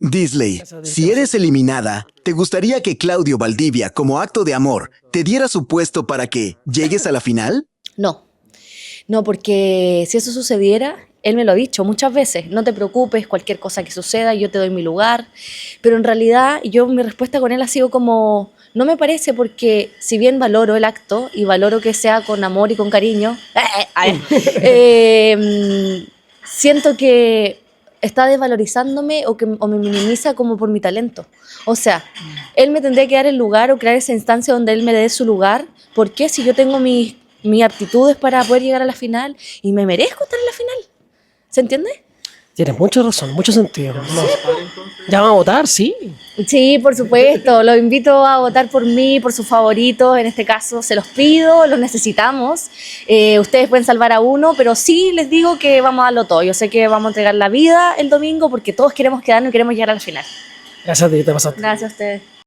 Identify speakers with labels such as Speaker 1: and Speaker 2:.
Speaker 1: Disley, si eres eliminada, ¿te gustaría que Claudio Valdivia, como acto de amor, te diera su puesto para que llegues a la final?
Speaker 2: No, no, porque si eso sucediera, él me lo ha dicho muchas veces, no te preocupes, cualquier cosa que suceda, yo te doy mi lugar, pero en realidad mi respuesta con él ha sido como, no me parece porque si bien valoro el acto y valoro que sea con amor y con cariño, siento que está desvalorizándome o me minimiza como por mi talento. O sea, él me tendría que dar el lugar o crear esa instancia donde él me dé su lugar. ¿Por qué? Si yo tengo mis aptitudes para poder llegar a la final y me merezco estar en la final. ¿Se entiende?
Speaker 3: Tienes mucha razón, mucho sentido. No. ¿Ya van a votar? Sí.
Speaker 2: Sí, por supuesto. Los invito a votar por mí, por sus favoritos. En este caso, se los pido, los necesitamos. Ustedes pueden salvar a uno, pero sí les digo que vamos a darlo todo. Yo sé que vamos a entregar la vida el domingo porque todos queremos quedarnos y queremos llegar a la final.
Speaker 3: Gracias a ti, te pasaste.
Speaker 2: Gracias a ustedes.